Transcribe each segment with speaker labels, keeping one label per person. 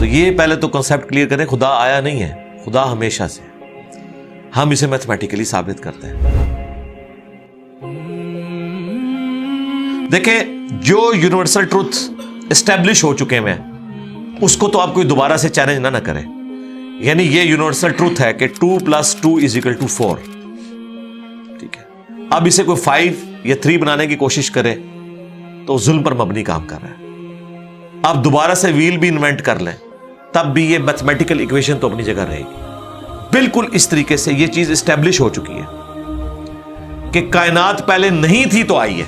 Speaker 1: تو یہ پہلے تو کنسیپٹ کلیئر کریں, خدا آیا نہیں ہے, خدا ہمیشہ سے, ہم اسے میتھمیٹیکلی ثابت کرتے ہیں. دیکھیں جو یونیورسل ٹروتھ اسٹیبلش ہو چکے ہیں اس کو تو آپ کوئی دوبارہ سے چیلنج نہ کریں. یعنی یہ یونیورسل ٹروتھ ہے کہ 2 + 2 = 4. ٹھیک ہے, اب اسے کوئی 5 یا 3 بنانے کی کوشش کرے تو ظلم پر مبنی کام کر رہا ہے. آپ دوبارہ سے ویل بھی انوینٹ کر لیں تب بھی یہ میتھمیٹیکل ایکویشن تو اپنی جگہ رہے گی. بالکل اس طریقے سے یہ چیز اسٹیبلش ہو چکی ہے کہ کائنات پہلے نہیں تھی تو آئی ہے.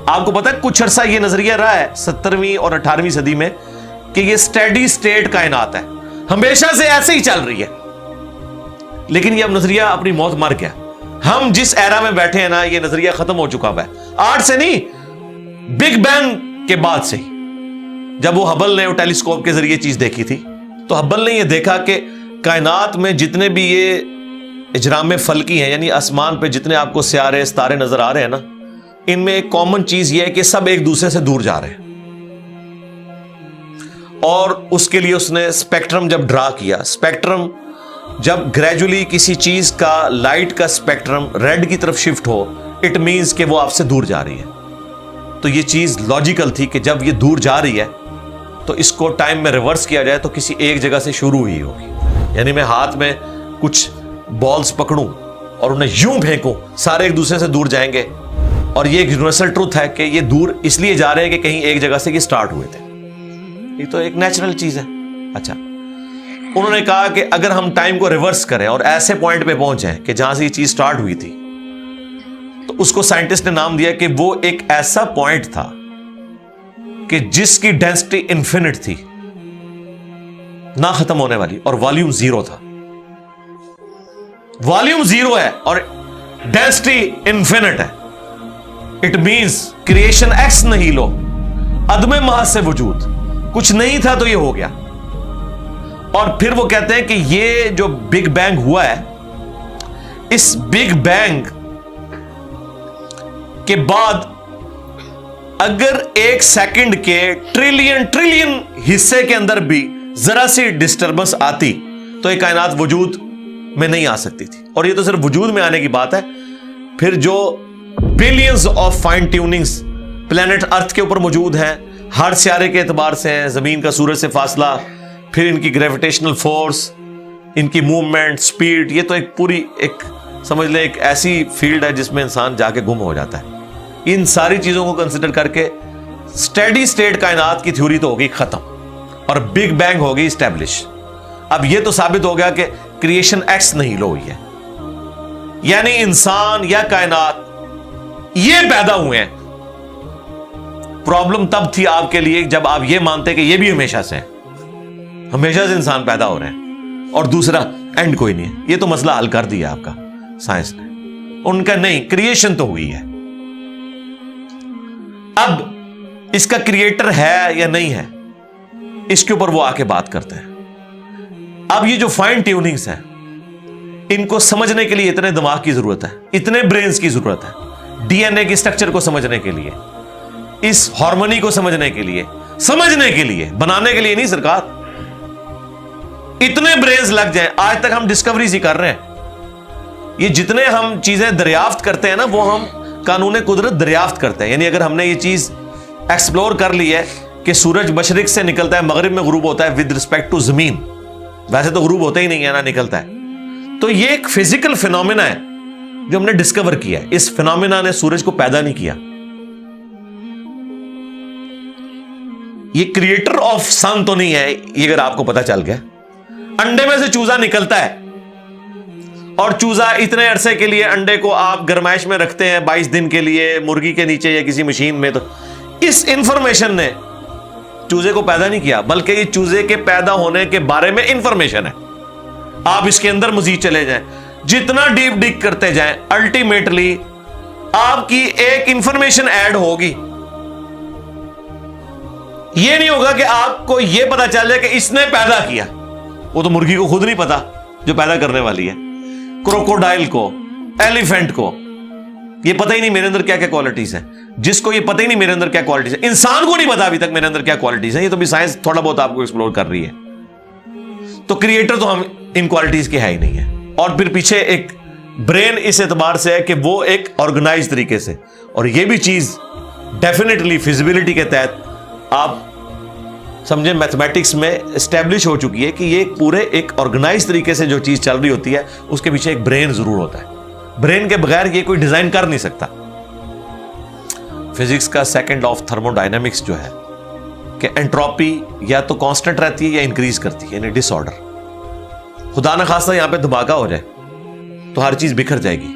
Speaker 1: آپ کو پتا ہے کچھ عرصہ یہ نظریہ رہا ہے 17ویں اور 18ویں صدی میں کہ یہ اسٹیڈی اسٹیٹ کائنات ہے, ہمیشہ سے ایسے ہی چل رہی ہے. لیکن یہ اب نظریہ اپنی موت مر گیا. ہم جس ایرا میں بیٹھے ہیں نا یہ نظریہ ختم ہو چکا ہے. آج سے نہیں, بگ بینگ کے بعد سے ہی, جب وہ ہبل نے ٹیلیسکوپ کے ذریعے چیز دیکھی تھی تو ہبل نے یہ دیکھا کہ کائنات میں جتنے بھی یہ اجرام فلکی ہیں, یعنی آسمان پہ جتنے آپ کو سیارے ستارے نظر آ رہے ہیں نا, ان میں ایک کامن چیز یہ ہے کہ سب ایک دوسرے سے دور جا رہے ہیں. اور اس کے لیے اس نے اسپیکٹرم جب ڈرا کیا, اسپیکٹرم جب گریجولی کسی چیز کا لائٹ کا اسپیکٹرم ریڈ کی طرف شفٹ ہو, اٹ مینز کہ وہ آپ سے دور جا رہی ہے. تو یہ چیز لاجیکل تھی کہ جب یہ دور جا رہی ہے تو اس کو ٹائم میں ریورس کیا جائے تو کسی ایک جگہ سے شروع ہوئی ہوگی. یعنی میں ہاتھ میں کچھ بالز پکڑوں اور انہیں یوں پھینکوں, سارے ایک دوسرے سے دور جائیں گے. اور یہ ایک یونیورسل ٹروتھ ہے کہ یہ دور اس لیے جا رہے ہیں کہ کہیں ایک جگہ سے یہ سٹارٹ ہوئے تھے. یہ تو ایک نیچرل چیز ہے. اچھا, انہوں نے کہا کہ اگر ہم ٹائم کو ریورس کریں اور ایسے پوائنٹ پہ پہنچیں کہ جہاں سے یہ چیز سٹارٹ ہوئی تھی, تو اس کو سائنٹسٹ نے نام دیا کہ وہ ایک ایسا پوائنٹ تھا کہ جس کی ڈینسٹی انفینٹ تھی, نہ ختم ہونے والی, اور والیوم 0 تھا. والیوم 0 ہے اور ڈینسٹی انفینٹ ہے. اٹ مینز کریشن ایکس نہیں لو, عدم محض سے وجود, کچھ نہیں تھا تو یہ ہو گیا. اور پھر وہ کہتے ہیں کہ یہ جو بگ بینگ ہوا ہے, اس بگ بینگ کے بعد اگر 1 سیکنڈ کے ٹریلین حصے کے اندر بھی ذرا سی ڈسٹربنس آتی تو یہ کائنات وجود میں نہیں آ سکتی تھی. اور یہ تو صرف وجود میں آنے کی بات ہے. پھر جو billions of fine tunings planet earth کے اوپر موجود ہیں, ہر سیارے کے اعتبار سے ہیں, زمین کا سورج سے فاصلہ, پھر ان کی گریویٹیشنل فورس, ان کی موومنٹ, سپیڈ, یہ تو ایک پوری ایک سمجھ لیں ایک ایسی فیلڈ ہے جس میں انسان جا کے گم ہو جاتا ہے. ان ساری چیزوں کو کنسیڈر کر کے اسٹیڈی اسٹیٹ کائنات کی تھیوری تو ہوگی ختم اور بگ بینگ ہوگی اسٹیبلش. اب یہ تو ثابت ہو گیا کہ کریشن ایکس نہیں لو ہوئی ہے, یعنی انسان یا کائنات یہ پیدا ہوئے ہیں. پرابلم تب تھی آپ کے لیے جب آپ یہ مانتے کہ یہ بھی ہمیشہ سے ہیں, ہمیشہ سے انسان پیدا ہو رہے ہیں اور دوسرا اینڈ کوئی نہیں ہے. یہ تو مسئلہ حل کر دیا آپ کا سائنس نے. ان کا نہیں, کریشن تو ہوئی ہے. اب اس کا کریٹر ہے یا نہیں ہے, اس کے اوپر وہ آ کے بات کرتے ہیں. اب یہ جو فائن ٹیوننگز ہیں, ان کو سمجھنے کے لیے اتنے دماغ کی ضرورت ہے, اتنے برینز کی ضرورت ہے. ڈی این اے کی سٹرکچر کو سمجھنے کے لیے, اس ہارمونی کو سمجھنے کے لیے, بنانے کے لیے نہیں سرکار. اتنے برینز لگ جائیں. آج تک ہم ڈسکوریز ہی کر رہے ہیں. یہ جتنے ہم چیزیں دریافت کرتے ہیں نا, وہ ہم قانون قدرت دریافت کرتے ہیں. یعنی اگر ہم نے یہ چیز ایکسپلور کر لی ہے کہ سورج مشرق سے نکلتا ہے, مغرب میں غروب ہوتا ہے ود رسپیکٹ ٹو زمین, ویسے تو غروب ہوتا ہی نہیں ہے نا, نکلتا ہے. تو یہ ایک فزیکل فینومینا ہے جو ہم نے ڈسکور کیا ہے. اس فینومینا نے سورج کو پیدا نہیں کیا. یہ کریٹر آف سن تو نہیں ہے, یہ اگر آپ کو پتا چل گیا. انڈے میں سے چوزا نکلتا ہے اور چوزا اتنے عرصے کے لیے انڈے کو آپ گرمائش میں رکھتے ہیں 22 دن کے لیے مرغی کے نیچے یا کسی مشین میں. تو اس انفارمیشن نے چوزے کو پیدا نہیں کیا, بلکہ یہ چوزے کے پیدا ہونے کے بارے میں انفارمیشن ہے. آپ اس کے اندر مزید چلے جائیں, جتنا ڈیپ ڈگ کرتے جائیں, الٹیمیٹلی آپ کی ایک انفارمیشن ایڈ ہوگی. یہ نہیں ہوگا کہ آپ کو یہ پتا چل جائے کہ اس نے پیدا کیا. وہ تو مرغی کو خود نہیں پتا جو پیدا کرنے والی ہے. کروکوڈائل کو, ایلیفینٹ کو یہ پتہ ہی نہیں میرے اندر کیا کیا کوالٹیز ہیں. جس کو یہ پتہ ہی نہیں میرے اندر کیا کوالٹیز ہے. انسان کو نہیں پتا ابھی تک میرے اندر کیا کوالٹیز ہیں, یہ تو بھی سائنس تھوڑا بہت آپ کو ایکسپلور کر رہی ہے. تو کریٹر تو ہم ان کوالٹیز کے ہے ہی نہیں ہے. اور پھر پیچھے ایک برین اس اعتبار سے ہے کہ وہ ایک آرگنائز طریقے سے, اور یہ بھی چیز ڈیفینیٹلی فیزیبلٹی کے تحت آپ سمجھیں میتھمیٹکس میں اسٹیبلش ہو چکی ہے کہ یہ پورے ایک آرگنائز طریقے سے جو چیز چل رہی ہوتی ہے اس کے پیچھے ایک برین ضرور ہوتا ہے. برین کے بغیر یہ کوئی ڈیزائن کر نہیں سکتا. فزکس کا second law of thermo dynamics جو ہے کہ انٹروپی یا تو کانسٹنٹ رہتی ہے یا انکریز کرتی ہے, یعنی ڈس آرڈر. خدا نہ خواستہ یہاں پہ دھماکہ ہو جائے تو ہر چیز بکھر جائے گی.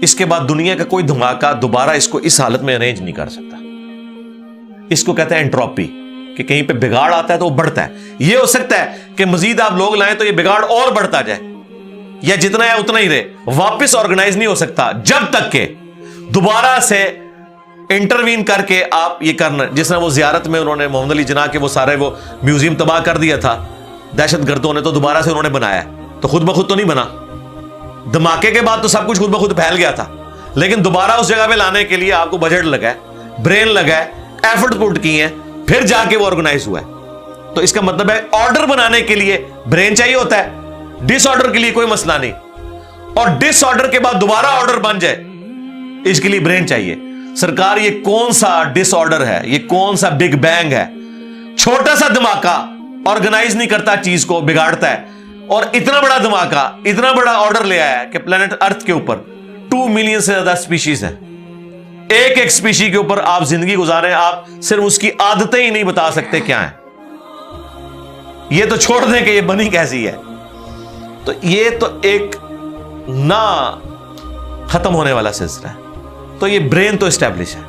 Speaker 1: اس کے بعد دنیا کا کوئی دھماکہ دوبارہ اس کو اس حالت میں ارینج نہیں کر سکتا. اس کو کہتے ہیں انٹروپی, کہ کہیں پہ بگاڑ آتا ہے تو وہ بڑھتا ہے. یہ ہو سکتا ہے کہ مزید آپ لوگ لائیں تو یہ بگاڑ اور بڑھتا جائے, یا جتنا ہے اتنا ہی رہے, واپس آرگنائز نہیں ہو سکتا جب تک کہ دوبارہ سے انٹروین کر کے آپ یہ کرنا. جس طرح وہ زیارت میں انہوں نے محمد علی جناح کے وہ سارے وہ میوزیم تباہ کر دیا تھا دہشت گردوں نے, تو دوبارہ سے انہوں نے بنایا, تو خود بخود تو نہیں بنا. دھماکے کے بعد تو سب کچھ خود بخود پھیل گیا تھا, لیکن دوبارہ اس جگہ پہ لانے کے لیے آپ کو بجٹ لگا ہے, برین لگا ہے, ایفرٹ پٹ کی ہیں, پھر جا کے وہ آرگنائز ہوا ہے. تو اس کا مطلب ہے آرڈر بنانے کے لیے برین چاہیے ہوتا ہے, ڈس آرڈر کے لیے کوئی مسئلہ نہیں. اور ڈس آرڈر کے بعد دوبارہ آرڈر بن جائے اس کے لیے برین چاہیے. سرکار یہ کون سا ڈس آرڈر ہے, یہ کون سا بگ بینگ ہے؟ چھوٹا سا دھماکہ آرگنائز نہیں کرتا, چیز کو بگاڑتا ہے. اور اتنا بڑا دھماکہ اتنا بڑا آرڈر لے آیا ہے کہ پلانٹ ارتھ کے اوپر 2 ملین سے زیادہ سپیشیز ہیں. ایک ایک سپیشی کے اوپر آپ زندگی گزارے, آپ صرف اس کی عادتیں ہی نہیں بتا سکتے کیا ہیں. یہ تو چھوڑ دیں کہ یہ بنی کیسی ہے. تو یہ تو ایک نہ ختم ہونے والا سلسلہ ہے. تو یہ برین تو اسٹیبلش ہے.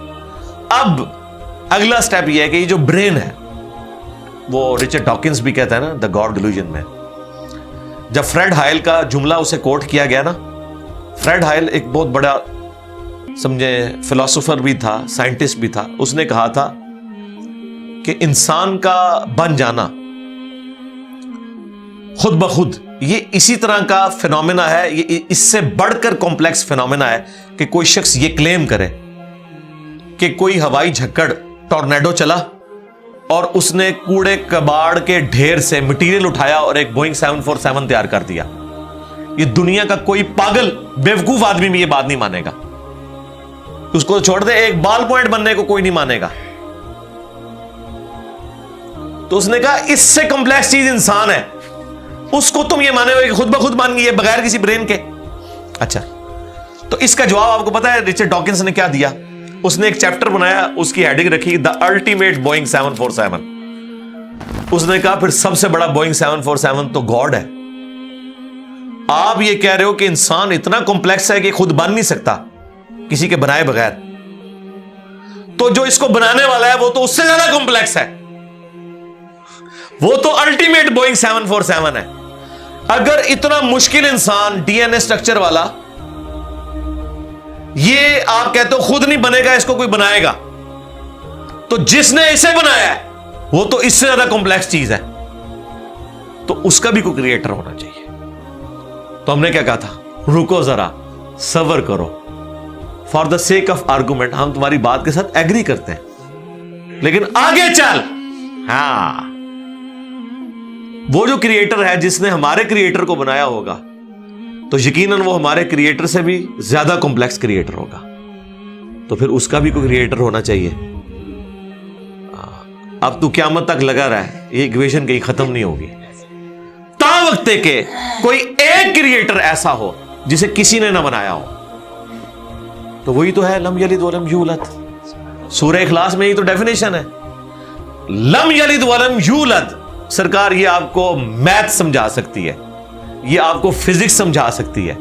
Speaker 1: اب اگلا سٹیپ یہ ہے کہ یہ جو برین ہے, وہ رچرڈ ڈاکنز بھی کہتا ہے نا دا گاڈ ڈیلوژن میں, جب فریڈ ہائل کا جملہ اسے کوٹ کیا گیا نا, فریڈ ہائل ایک بہت بڑا سمجھے فلاسفر بھی تھا, سائنٹسٹ بھی تھا. اس نے کہا تھا کہ انسان کا بن جانا خود بخود یہ اسی طرح کا فینومینا ہے, یہ اس سے بڑھ کر کمپلیکس فینومینا ہے کہ کوئی شخص یہ کلیم کرے کہ کوئی ہوائی جھکڑ ٹورنیڈو چلا اور اس نے کوڑے کباڑ کے ڈھیر سے مٹیریل اٹھایا اور ایک بوئنگ 747 تیار کر دیا. یہ دنیا کا کوئی پاگل بیوقوف آدمی بھی یہ بات نہیں مانے گا. اس کو چھوڑ دے, ایک بال پوائنٹ بننے کو کوئی نہیں مانے گا. تو اس نے کہا اس سے کمپلیکس چیز انسان ہے, اس کو تم یہ مانے ہو کہ خود بخود مان گئی ہے بغیر کسی برین کے. اچھا, تو اس کا جواب آپ کو پتا ہے رچرڈ ڈاکنز نے کیا دیا؟ اس نے ایک چیپٹر بنایا, اس کی ہیڈنگ رکھی دا الٹیمیٹ بوئنگ 747. اس نے کہا پھر سب سے بڑا بوئنگ 747 تو گاڈ ہے. آپ یہ کہہ رہے ہو کہ انسان اتنا کمپلیکس ہے کہ خود بن نہیں سکتا کسی کے بنائے بغیر, تو جو اس کو بنانے والا ہے وہ تو اس سے زیادہ کمپلیکس ہے, وہ تو الٹیمیٹ بوئنگ 747 ہے. اگر اتنا مشکل انسان ڈی این اے اسٹرکچر والا یہ آپ کہتے ہو خود نہیں بنے گا, اس کو کوئی بنائے گا, تو جس نے اسے بنایا ہے وہ تو اس سے زیادہ کمپلیکس چیز ہے, تو اس کا بھی کوئی کریٹر ہونا چاہیے. تو ہم نے کیا کہا تھا, رکو ذرا صبر کرو, for the sake of argument ہم تمہاری بات کے ساتھ ایگری کرتے ہیں, لیکن آگے چل. ہاں, وہ جو کریٹر ہے جس نے ہمارے کریٹر کو بنایا ہوگا تو یقیناً وہ ہمارے کریٹر سے بھی زیادہ کمپلیکس کریٹر ہوگا, تو پھر اس کا بھی کوئی کریٹر ہونا چاہیے. اب تو قیامت تک لگا رہا ہے, یہ ایکویشن کہیں ختم نہیں ہوگی تا وقت کہ کوئی ایک کریٹر ایسا ہو جسے کسی نے نہ بنایا ہو. تو وہی تو ہے لم یلد ولم یولد. سورہ اخلاص میں یہ تو ڈیفینیشن ہے, لم یلد ولم یولد. سرکار یہ آپ کو میتھ سمجھا سکتی ہے, یہ آپ کو فزکس سمجھا سکتی ہے.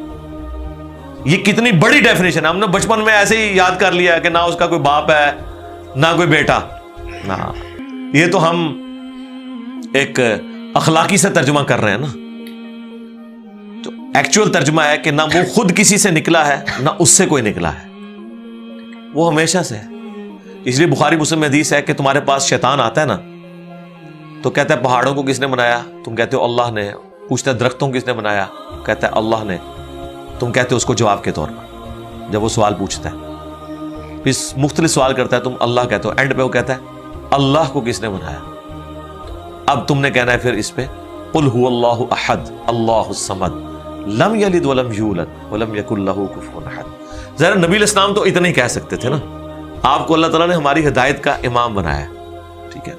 Speaker 1: یہ کتنی بڑی ڈیفینیشن ہے. ہم نے بچپن میں ایسے ہی یاد کر لیا کہ نہ اس کا کوئی باپ ہے نہ کوئی بیٹا. نہ, یہ تو ہم ایک اخلاقی سے ترجمہ کر رہے ہیں نا. تو ایکچوئل ترجمہ ہے کہ نہ وہ خود کسی سے نکلا ہے نہ اس سے کوئی نکلا ہے, وہ ہمیشہ سے ہے. اس لیے بخاری مسلم میں حدیث ہے کہ تمہارے پاس شیطان آتا ہے نا تو کہتا ہے پہاڑوں کو کس نے بنایا؟ تم کہتے ہو اللہ نے. پوچھتا ہے درختوں کو کس نے بنایا؟ کہتا ہے اللہ نے. تم کہتے ہو اس کو جواب کے طور پر جب وہ سوال پوچھتا ہے. پھر مختلف سوال کرتا ہے، تم اللہ کہتے ہو، اینڈ پہ وہ کہتا ہے اللہ کو کس نے بنایا؟ اب تم نے کہنا ہے پھر اس پہ قل هو اللہ احد اللہ الصمد لم یلد ولم یولد ولم یکن لہ کفوا احد۔ ذرا نبی علیہ السلام تو اتنا ہی کہہ سکتے تھے نا، آپ کو اللہ تعالیٰ نے ہماری ہدایت کا امام بنایا، ٹھیک ہے،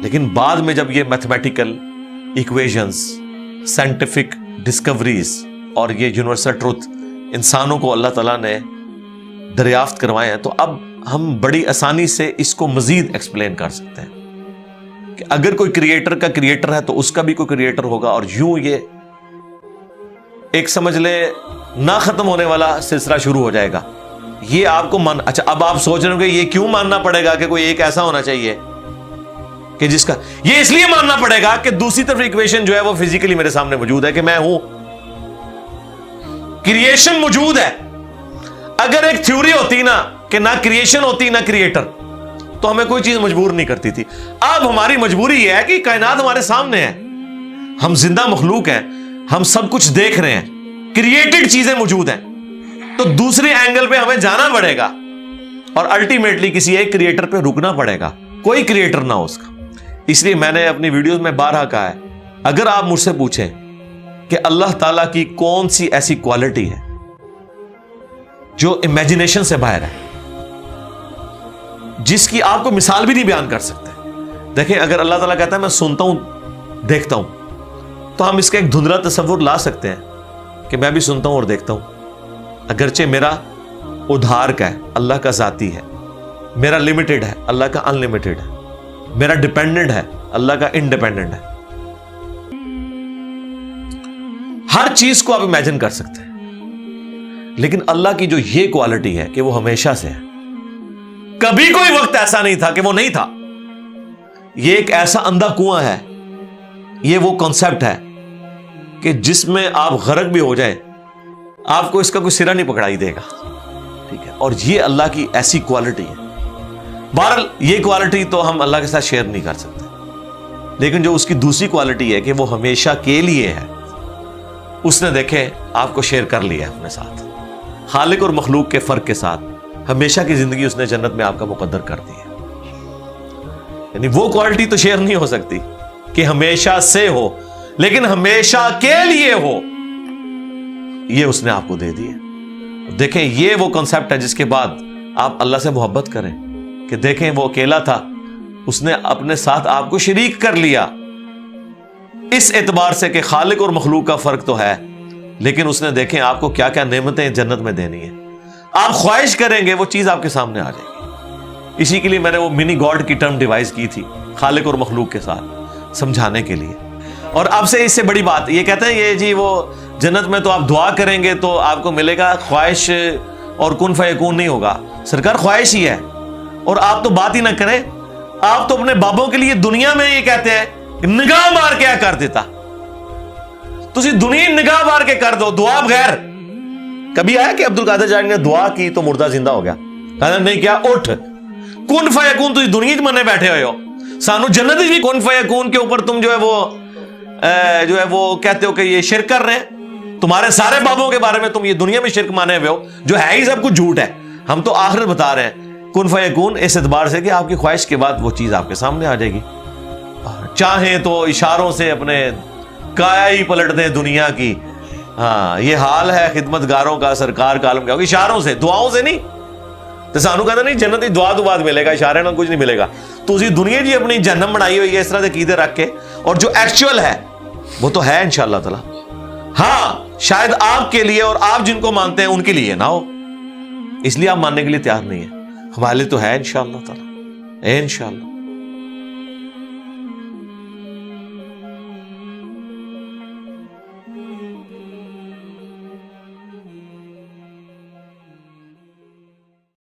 Speaker 1: لیکن بعد میں جب یہ میتھمیٹیکل ایکویشنز، سائنٹیفک ڈسکوریز اور یہ یونیورسل ٹروتھ انسانوں کو اللہ تعالیٰ نے دریافت کروائے ہیں، تو اب ہم بڑی آسانی سے اس کو مزید ایکسپلین کر سکتے ہیں کہ اگر کوئی کریٹر کا کریٹر ہے تو اس کا بھی کوئی کریٹر ہوگا، اور یوں یہ ایک سمجھ لے نہ ختم ہونے والا سلسلہ شروع ہو جائے گا۔ یہ آپ کو اچھا اب آپ سوچ رہے ہو کہ یہ کیوں ماننا پڑے گا کہ کوئی ایک ایسا ہونا چاہیے کہ جس کا، یہ اس لیے ماننا پڑے گا کہ دوسری طرف ایکویشن جو ہے وہ فزیکلی میرے سامنے موجود ہے کہ میں ہوں، کریشن موجود ہے۔ اگر ایک تھیوری ہوتی نا کہ نہ کریشن ہوتی نہ کریٹر تو ہمیں کوئی چیز مجبور نہیں کرتی تھی۔ اب ہماری مجبوری یہ ہے کہ کائنات ہمارے سامنے ہے، ہم زندہ مخلوق ہیں، ہم سب کچھ دیکھ رہے ہیں، کریٹڈ چیزیں موجود ہیں، تو دوسرے اینگل پہ ہمیں جانا پڑے گا اور الٹیمیٹلی کسی ایک کریٹر پہ رکنا پڑے گا، کوئی کریٹر نہ ہو اس کا۔ اس لیے میں نے اپنی ویڈیوز میں بارہا کہا ہے، اگر آپ مجھ سے پوچھیں کہ اللہ تعالیٰ کی کون سی ایسی کوالٹی ہے جو امیجنیشن سے باہر ہے، جس کی آپ کو مثال بھی نہیں بیان کر سکتے۔ دیکھیں اگر اللہ تعالیٰ کہتا ہے میں سنتا ہوں دیکھتا ہوں، تو ہم اس کا ایک دھندلا تصور لا سکتے ہیں کہ میں بھی سنتا ہوں اور دیکھتا ہوں، اگرچہ میرا ادھار کا ہے، اللہ کا ذاتی ہے، میرا لمیٹڈ ہے، اللہ کا ان لمیٹڈ ہے، میرا ڈیپینڈنٹ ہے، اللہ کا انڈیپینڈنٹ ہے۔ ہر چیز کو آپ امیجن کر سکتے ہیں، لیکن اللہ کی جو یہ کوالٹی ہے کہ وہ ہمیشہ سے ہے، کبھی کوئی وقت ایسا نہیں تھا کہ وہ نہیں تھا۔ یہ ایک ایسا اندھا کنواں ہے، یہ وہ کانسیپٹ ہے کہ جس میں آپ غرق بھی ہو جائیں آپ کو اس کا کوئی سرا نہیں پکڑائی دے گا، ٹھیک ہے، اور یہ اللہ کی ایسی کوالٹی ہے۔ بہرحال یہ کوالٹی تو ہم اللہ کے ساتھ شیئر نہیں کر سکتے، لیکن جو اس کی دوسری کوالٹی ہے کہ وہ ہمیشہ کے لیے ہے، اس نے دیکھیں آپ کو شیئر کر لیا اپنے ساتھ، خالق اور مخلوق کے فرق کے ساتھ ہمیشہ کی زندگی اس نے جنت میں آپ کا مقدر کر دی ہے۔ یعنی وہ کوالٹی تو شیئر نہیں ہو سکتی کہ ہمیشہ سے ہو، لیکن ہمیشہ کے لیے ہو، یہ اس نے آپ کو دے دی ہے۔ دیکھیں یہ وہ کنسپٹ ہے جس کے بعد آپ اللہ سے محبت کریں کہ دیکھیں وہ اکیلا تھا، اس نے اپنے ساتھ آپ کو شریک کر لیا، اس اعتبار سے کہ خالق اور مخلوق کا فرق تو ہے، لیکن اس نے دیکھیں آپ کو کیا کیا نعمتیں جنت میں دینی ہے، آپ خواہش کریں گے وہ چیز آپ کے سامنے آ جائے گی۔ اسی کے لیے میں نے وہ منی گاڈ کی ٹرم ڈیوائز کی تھی خالق اور مخلوق کے ساتھ سمجھانے کے لیے۔ اور اب سے اس سے بڑی بات یہ کہتے ہیں یہ جی وہ جنت میں تو آپ دعا کریں گے تو آپ کو ملے گا، خواہش اور کن فیکون نہیں ہوگا۔ سرکار خواہش ہی ہے، اور آپ تو بات ہی نہ کریں، آپ تو اپنے بابوں کے لیے دنیا میں یہ کہتے ہیں نگاہ مار کے کر دیتا، تسی دنیا نگاہ مار کے کر دو دعا بغیر۔ کبھی آیا کہ عبد القادر جانی نے دعا کی تو مردہ زندہ ہو گیا؟ کہا نہیں کیا، اٹھ کن فیکون، تسی دنیا منے بیٹھے ہوئے ہو، سانو جنت بھی کن فیکون کے اوپر تم جو ہے وہ کہتے ہو کہ یہ شرک کر رہے ہیں، تمہارے سارے بابوں کے بارے میں تم یہ دنیا میں شرک مانے ہوئے ہو جو ہے ہی سب کچھ جھوٹ ہے، ہم تو آخرت بتا رہے ہیں کن فیکون، اس اعتبار سے کہ آپ کی خواہش کے بعد وہ چیز آپ کے سامنے آ جائے گی۔ چاہیں تو اشاروں سے اپنے کایا ہی پلٹ دیں دنیا کی، ہاں یہ حال ہے خدمت گاروں کا، سرکار کا عالم کیا، اشاروں سے، دعاؤں سے نہیں۔ تو سانو کہتا نہیں جنت ہی دعا تو بعد ملے گا، اشارے نہ کچھ نہیں ملے گا۔ تو اسی دنیا جی اپنی جہنم بنائی ہوئی ہے اس طرح سے عقیدے رکھ کے، اور جو ایکچوئل ہے وہ تو ہے انشاءاللہ تعالی، ہاں شاید آپ کے لیے اور آپ جن کو مانتے ہیں ان کے لیے نہ ہو، اس لیے آپ ماننے کے لیے تیار نہیں ہے، ہمارے لیے تو ہے انشاءاللہ تعالی، انشاءاللہ۔